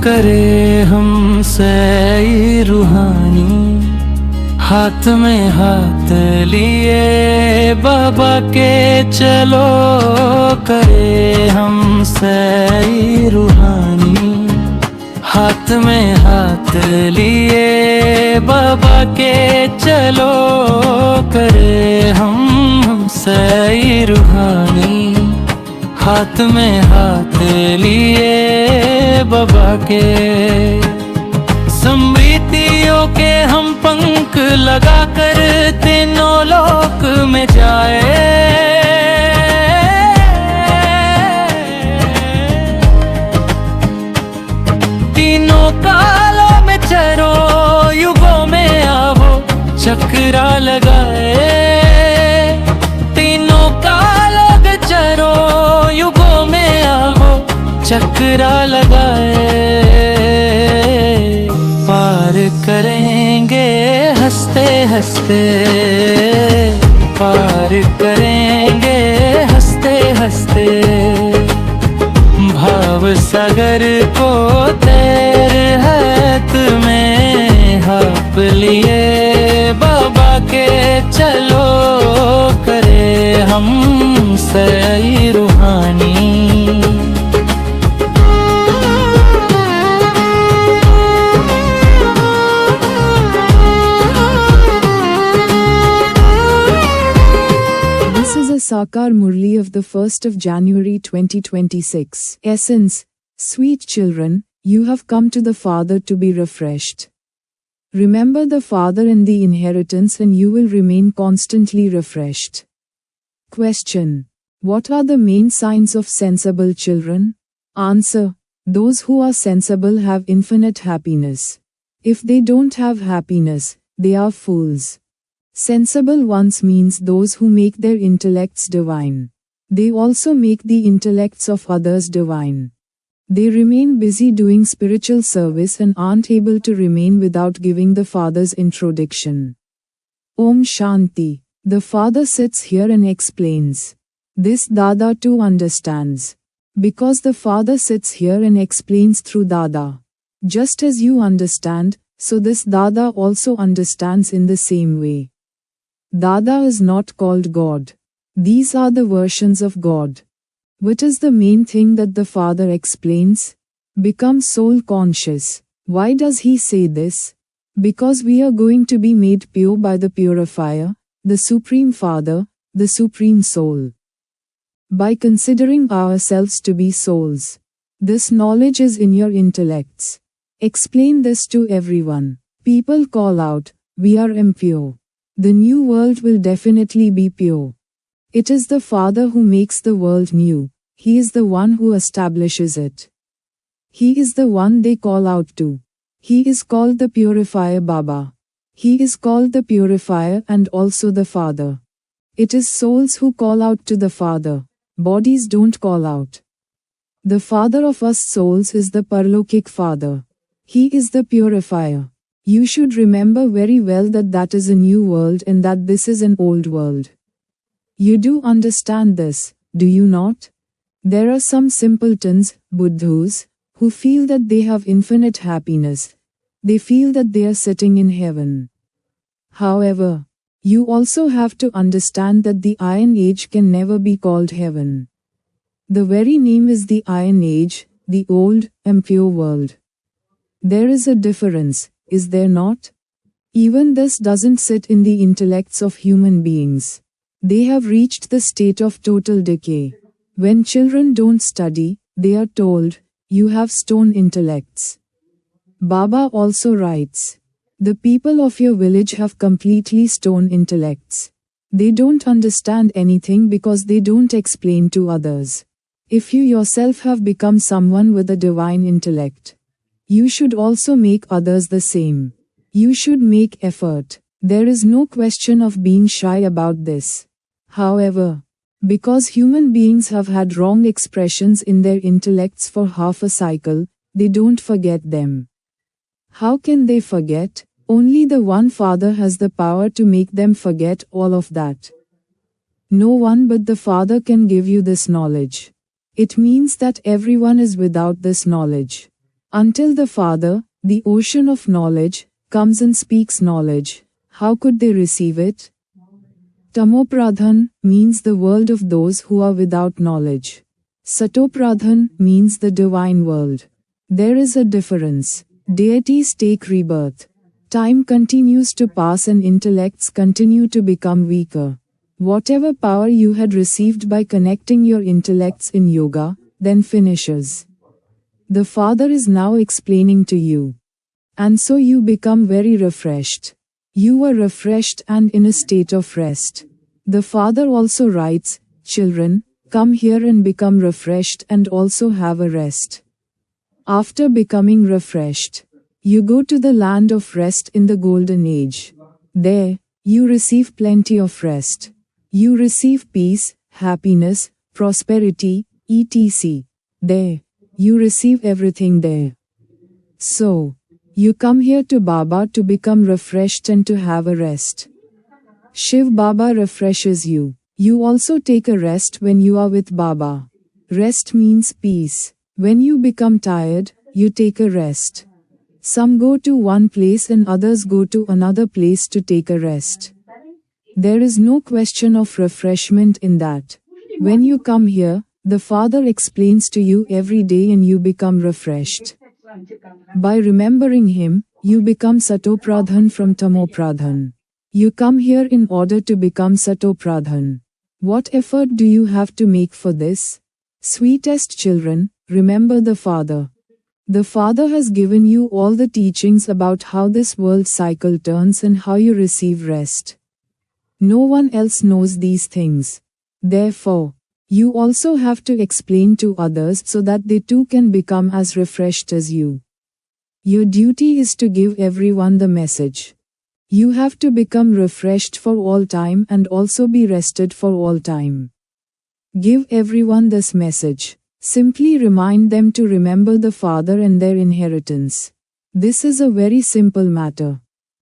करे हमसे रूहानी, हाथ में हाथ लिए बाबा के चलो, करे हमसे रूहानी, हाथ में हाथ लिए बाबा के चलो, करे हमसे रूहानी, हाथ में हाथ लिए बाबा के। समृद्धियों के हम पंख लगा कर तीनों लोक में जाए, तीनों कालों में चरो, युगों में आवो चक्रा लगाए, तीनों कालों में चरो, युगों में आवो चक्रा लगाए। पार करेंगे हंसते हंसते, पार करेंगे हंसते हंसते, भाव सागर को तेरे हाथ में हाप लिए बाबा के चलो, करे हम सही रूहानी। This is a Sakar Murli of the 1st of January 2026. Essence: sweet children, you have come to the Father to be refreshed. Remember the Father and the inheritance and you will remain constantly refreshed. Question: what are the main signs of sensible children? Answer: those who are sensible have infinite happiness. If they don't have happiness, they are fools. Sensible ones means those who make their intellects divine. They also make the intellects of others divine. They remain busy doing spiritual service and aren't able to remain without giving the Father's introduction. Om Shanti. The Father sits here and explains. This Dada too understands. Because the Father sits here and explains through Dada. Just as you understand, so this Dada also understands in the same way. Dada is not called God. These are the versions of God. What is the main thing that the Father explains? Become soul conscious. Why does he say this? Because we are going to be made pure by the purifier, the Supreme Father, the Supreme Soul. By considering ourselves to be souls. This knowledge is in your intellects. Explain this to everyone. People call out, we are impure. The new world will definitely be pure. It is the Father who makes the world new. He is the one who establishes it. He is the one they call out to. He is called the Purifier Baba. He is called the Purifier and also the Father. It is souls who call out to the Father. Bodies don't call out. The Father of us souls is the Parlokik Father. He is the Purifier. You should remember very well that that is a new world and that this is an old world. You do understand this, do you not? There are some simpletons, buddhus, who feel that they have infinite happiness. They feel that they are sitting in heaven. However, you also have to understand that the Iron Age can never be called heaven. The very name is the Iron Age, the old, impure world. There is a difference, is there not? Even this doesn't sit in the intellects of human beings. They have reached the state of total decay. When children don't study, they are told, you have stone intellects. Baba also writes, the people of your village have completely stone intellects. They don't understand anything because they don't explain to others. If you yourself have become someone with a divine intellect, you should also make others the same. You should make effort. There is no question of being shy about this. However, because human beings have had wrong expressions in their intellects for half a cycle, they don't forget them. How can they forget? Only the one Father has the power to make them forget all of that. No one but the Father can give you this knowledge. It means that everyone is without this knowledge. Until the Father, the ocean of knowledge, comes and speaks knowledge, how could they receive it? Tamopradhan means the world of those who are without knowledge. Satopradhan means the divine world. There is a difference. Deities take rebirth. Time continues to pass and intellects continue to become weaker. Whatever power you had received by connecting your intellects in yoga, then finishes. The Father is now explaining to you. And so you become very refreshed. You were refreshed and in a state of rest. The Father also writes, "Children, come here and become refreshed and also have a rest." After becoming refreshed, you go to the land of rest in the golden age. There, you receive plenty of rest. You receive peace, happiness, prosperity, etc. There, you receive everything there. So, you come here to Baba to become refreshed and to have a rest. Shivbaba refreshes you. You also take a rest when you are with Baba. Rest means peace. When you become tired, you take a rest. Some go to one place and others go to another place to take a rest. There is no question of refreshment in that. When you come here, the Father explains to you every day and you become refreshed. By remembering Him, you become Satopradhan from Tamopradhan. You come here in order to become Satopradhan. What effort do you have to make for this? Sweetest children, remember the Father. The Father has given you all the teachings about how this world cycle turns and how you receive rest. No one else knows these things. Therefore, you also have to explain to others so that they too can become as refreshed as you. Your duty is to give everyone the message. You have to become refreshed for all time and also be rested for all time. Give everyone this message. Simply remind them to remember the Father and their inheritance. This is a very simple matter.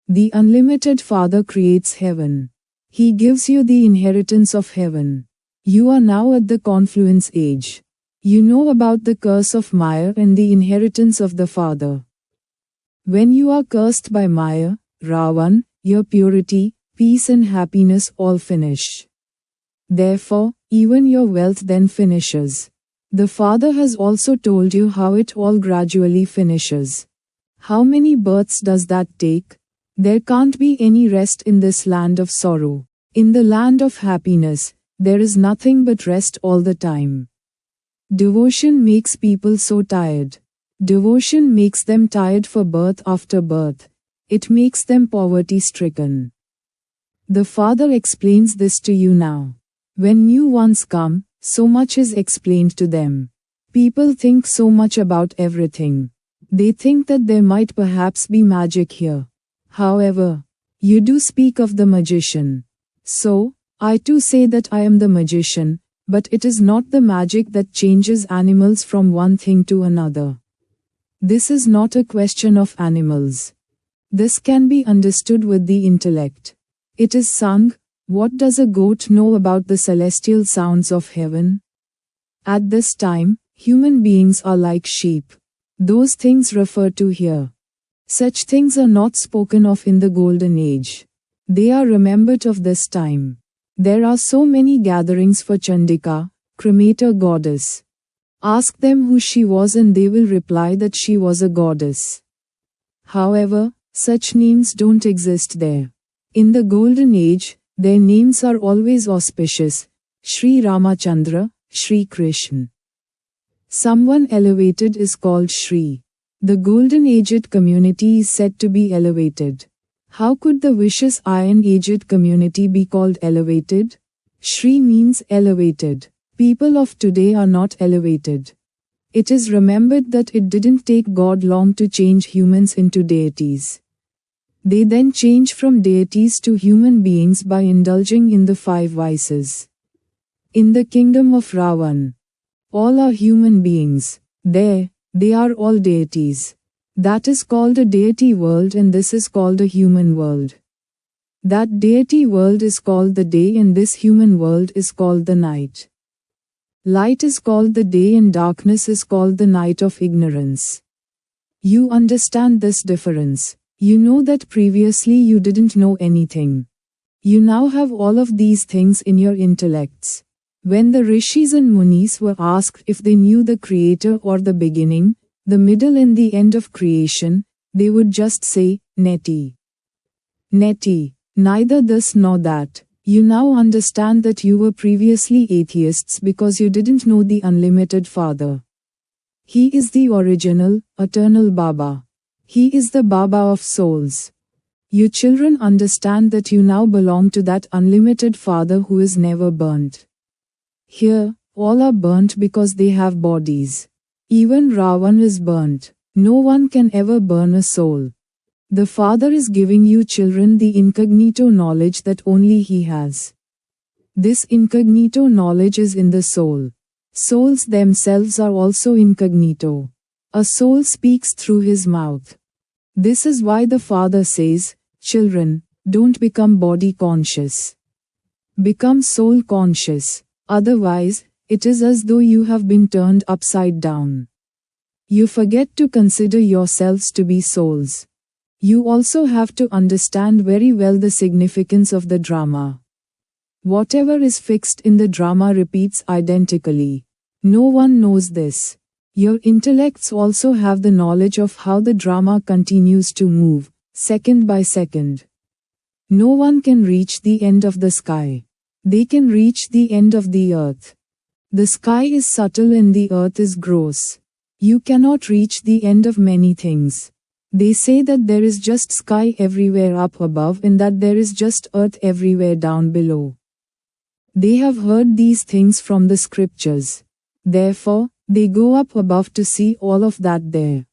The unlimited Father creates heaven. He gives you the inheritance of heaven. You are now at the confluence age. You know about the curse of Maya and the inheritance of the Father. When you are cursed by Maya, Ravan, your purity, peace and happiness all finish. Therefore, even your wealth then finishes. The Father has also told you how it all gradually finishes. How many births does that take? There can't be any rest in this land of sorrow. In the land of happiness, there is nothing but rest all the time. Devotion makes people so tired. Devotion makes them tired for birth after birth. It makes them poverty-stricken. The Father explains this to you now. When new ones come, so much is explained to them. People think so much about everything. They think that there might perhaps be magic here. However, you do speak of the magician. So, I too say that I am the magician, but it is not the magic that changes animals from one thing to another. This is not a question of animals. This can be understood with the intellect. It is sung, "What does a goat know about the celestial sounds of heaven?" At this time, human beings are like sheep. Those things referred to here. Such things are not spoken of in the golden age. They are remembered of this time. There are so many gatherings for Chandika, cremator goddess. Ask them who she was and they will reply that she was a goddess. However, such names don't exist there. In the golden age, their names are always auspicious. Sri Ramachandra, Sri Krishna. Someone elevated is called Sri. The golden aged community is said to be elevated. How could the vicious iron aged community be called elevated? Shri means elevated. People of today are not elevated. It is remembered that it didn't take God long to change humans into deities. They then change from deities to human beings by indulging in the 5 vices. In the kingdom of Ravan, all are human beings. There, they are all deities. That is called a deity world and this is called a human world. That deity world is called the day and this human world is called the night. Light is called the day and darkness is called the night of ignorance. You understand this difference. You know that previously you didn't know anything. You now have all of these things in your intellects. When the rishis and munis were asked if they knew the creator or the beginning, the middle and the end of creation, they would just say, Neti. Neti, neither this nor that. You now understand that you were previously atheists because you didn't know the unlimited Father. He is the original, eternal Baba. He is the Baba of souls. You children understand that you now belong to that unlimited Father who is never burnt. Here, all are burnt because they have bodies. Even Ravan is burnt. No one can ever burn a soul. The Father is giving you children the incognito knowledge that only He has. This incognito knowledge is in the soul. Souls themselves are also incognito. A soul speaks through his mouth. This is why the Father says, children, don't become body conscious. Become soul conscious. Otherwise, it is as though you have been turned upside down. You forget to consider yourselves to be souls. You also have to understand very well the significance of the drama. Whatever is fixed in the drama repeats identically. No one knows this. Your intellects also have the knowledge of how the drama continues to move, second by second. No one can reach the end of the sky. They can reach the end of the earth. The sky is subtle and the earth is gross. You cannot reach the end of many things. They say that there is just sky everywhere up above and that there is just earth everywhere down below. They have heard these things from the scriptures. Therefore, they go up above to see all of that there.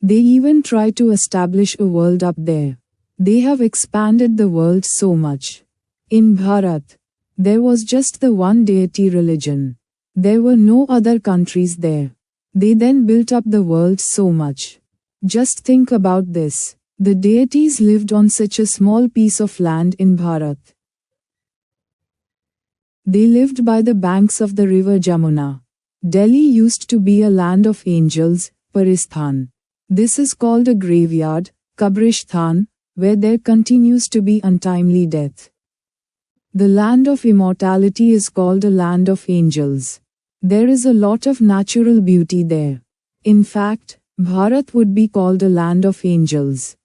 They even try to establish a world up there. They have expanded the world so much. In Bharat, there was just the one deity religion. There were no other countries there. They then built up the world so much. Just think about this. The deities lived on such a small piece of land in Bharat. They lived by the banks of the river Jamuna. Delhi used to be a land of angels, Paristhan. This is called a graveyard, Kabrishthan, where there continues to be untimely death. The land of immortality is called a land of angels. There is a lot of natural beauty there. In fact, Bharat would be called a land of angels.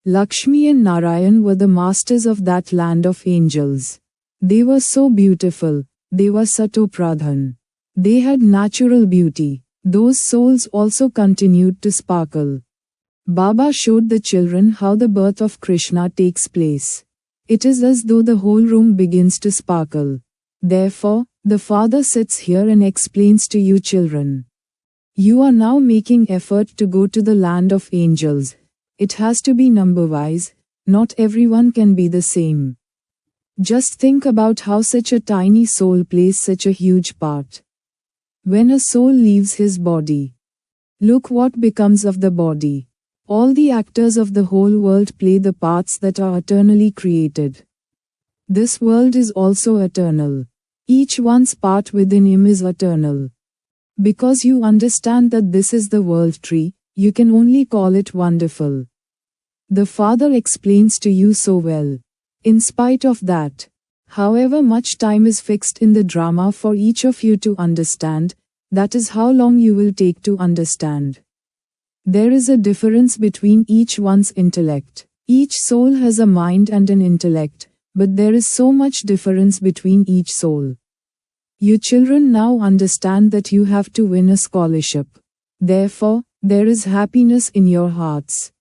Lakshmi and Narayan were the masters of that land of angels. They were so beautiful, they were Satopradhan. They had natural beauty. Those souls also continued to sparkle. Baba showed the children how the birth of Krishna takes place. It is as though the whole room begins to sparkle. Therefore, the Father sits here and explains to you children. You are now making effort to go to the land of angels. It has to be number-wise. Not everyone can be the same. Just think about how such a tiny soul plays such a huge part. When a soul leaves his body, look what becomes of the body. All the actors of the whole world play the parts that are eternally created. This world is also eternal. Each one's part within him is eternal. Because you understand that this is the world tree, you can only call it wonderful. The Father explains to you so well. In spite of that, however much time is fixed in the drama for each of you to understand, that is how long you will take to understand. There is a difference between each one's intellect. Each soul has a mind and an intellect, but there is so much difference between each soul. You children now understand that you have to win a scholarship. Therefore, there is happiness in your hearts.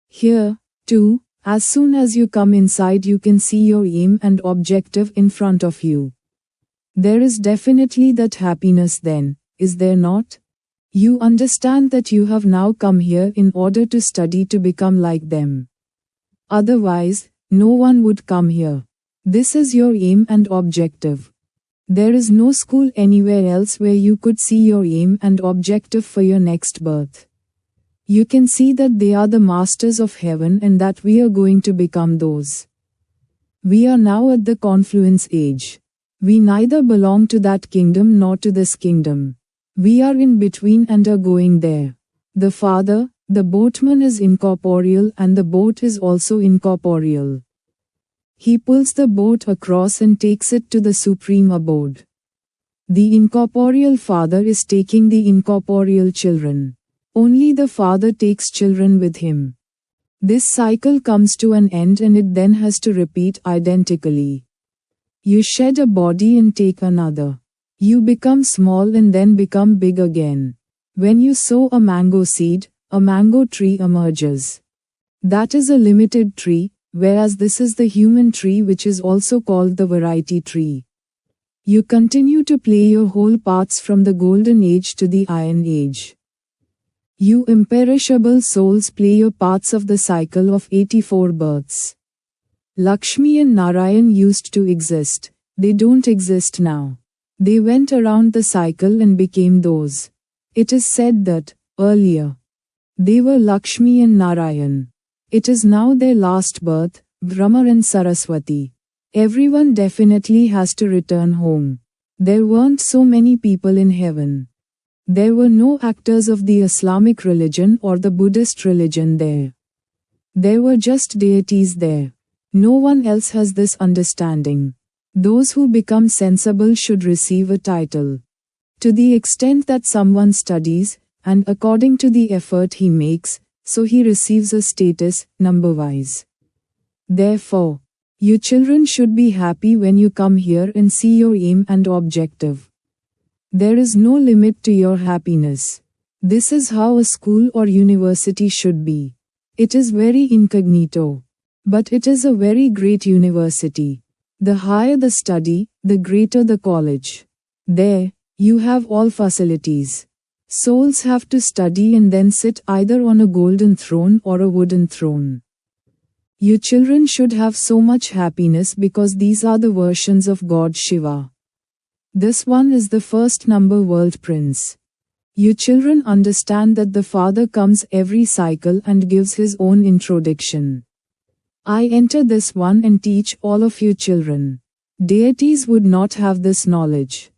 Here, too, as soon as you come inside you can see your aim and objective in front of you. There is definitely that happiness then, is there not? You understand that you have now come here in order to study to become like them. Otherwise, no one would come here. This is your aim and objective. There is no school anywhere else where you could see your aim and objective for your next birth. You can see that they are the masters of heaven and that we are going to become those. We are now at the confluence age. We neither belong to that kingdom nor to this kingdom. We are in between and are going there. The Father, The boatman is incorporeal and the boat is also incorporeal. He pulls the boat across and takes it to the supreme abode. The incorporeal father is taking the incorporeal children. Only the father takes children with him. This cycle comes to an end and it then has to repeat identically. You shed a body and take another. You become small and then become big again. When you sow a mango seed, a mango tree emerges. That is a limited tree, whereas this is the human tree which is also called the variety tree. You continue to play your whole paths from the golden age to the iron age. You imperishable souls play your paths of the cycle of 84 births. Lakshmi and Narayan used to exist. They don't exist now. They went around the cycle and became those. It is said that, earlier, they were Lakshmi and Narayan. It is now their last birth, Brahma and Saraswati. Everyone definitely has to return home. There weren't so many people in heaven. There were no actors of the Islamic religion or the Buddhist religion there. There were just deities there. No one else has this understanding. Those who become sensible should receive a title. To the extent that someone studies, and according to the effort he makes, so he receives a status, number-wise. Therefore, you children should be happy when you come here and see your aim and objective. There is no limit to your happiness. This is how a school or university should be. It is very incognito. But it is a very great university. The higher the study, the greater the college. There, you have all facilities. Souls have to study and then sit either on a golden throne or a wooden throne. You children should have so much happiness because these are the versions of God Shiva. This one is the first number world prince. You children understand that the father comes every cycle and gives his own introduction. I enter this one and teach all of you children. Deities would not have this knowledge.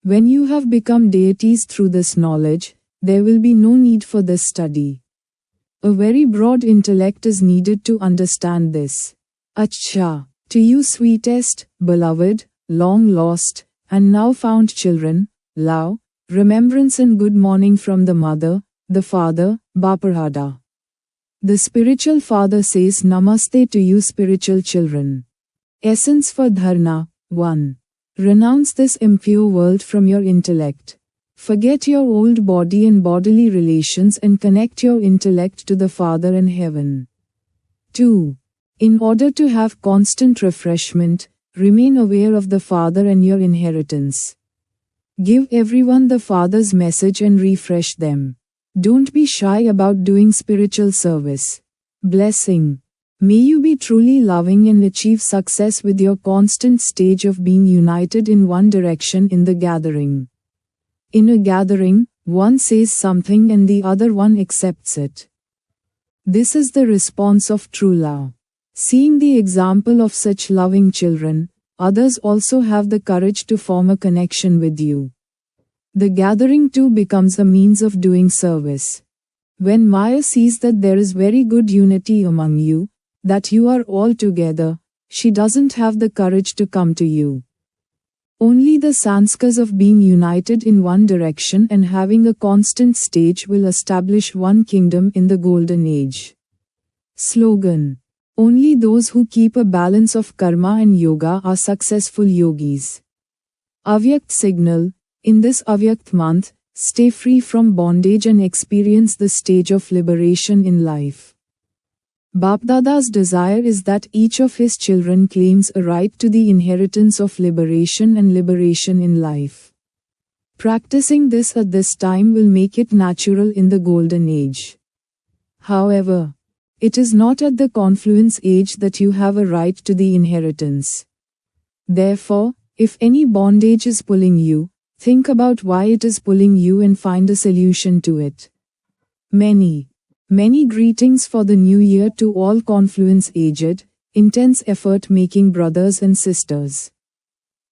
When you have become deities through this knowledge, there will be no need for this study. A very broad intellect is needed to understand this. Achha, to you sweetest, beloved, long lost, and now found children, love, remembrance and good morning from the mother, the father, Baparada. The spiritual father says Namaste to you spiritual children. Essence for Dharna, 1. Renounce this impure world from your intellect. Forget your old body and bodily relations and connect your intellect to the Father in heaven. 2. In order to have constant refreshment, remain aware of the Father and your inheritance. Give everyone the Father's message and refresh them. Don't be shy about doing spiritual service. Blessing. May you be truly loving and achieve success with your constant stage of being united in one direction in the gathering. In a gathering, one says something and the other one accepts it. This is the response of true love. Seeing the example of such loving children, others also have the courage to form a connection with you. The gathering too becomes a means of doing service. When Maya sees that there is very good unity among you, that you are all together, she doesn't have the courage to come to you. Only the sanskars of being united in one direction and having a constant stage will establish one kingdom in the golden age. Slogan. Only those who keep a balance of karma and yoga are successful yogis. Avyakt signal. In this Avyakt month, stay free from bondage and experience the stage of liberation in life. Bapdada's desire is that each of his children claims a right to the inheritance of liberation and liberation in life. Practicing this at this time will make it natural in the golden age. However, it is not at the confluence age that you have a right to the inheritance. Therefore, if any bondage is pulling you, think about why it is pulling you and find a solution to it. Many greetings for the new year to all confluence aged, intense effort making brothers and sisters.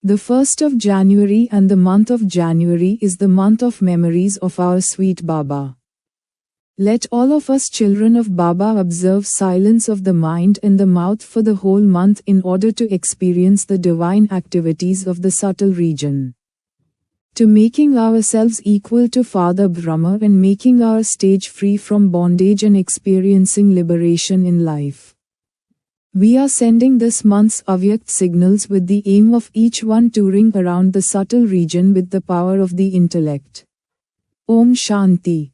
The 1st of January and the month of January is the month of memories of our sweet Baba. Let all of us children of Baba observe silence of the mind and the mouth for the whole month in order to experience the divine activities of the subtle region. To making ourselves equal to Father Brahma and making our stage free from bondage and experiencing liberation in life. We are sending this month's avyakt signals with the aim of each one touring around the subtle region with the power of the intellect. Om Shanti.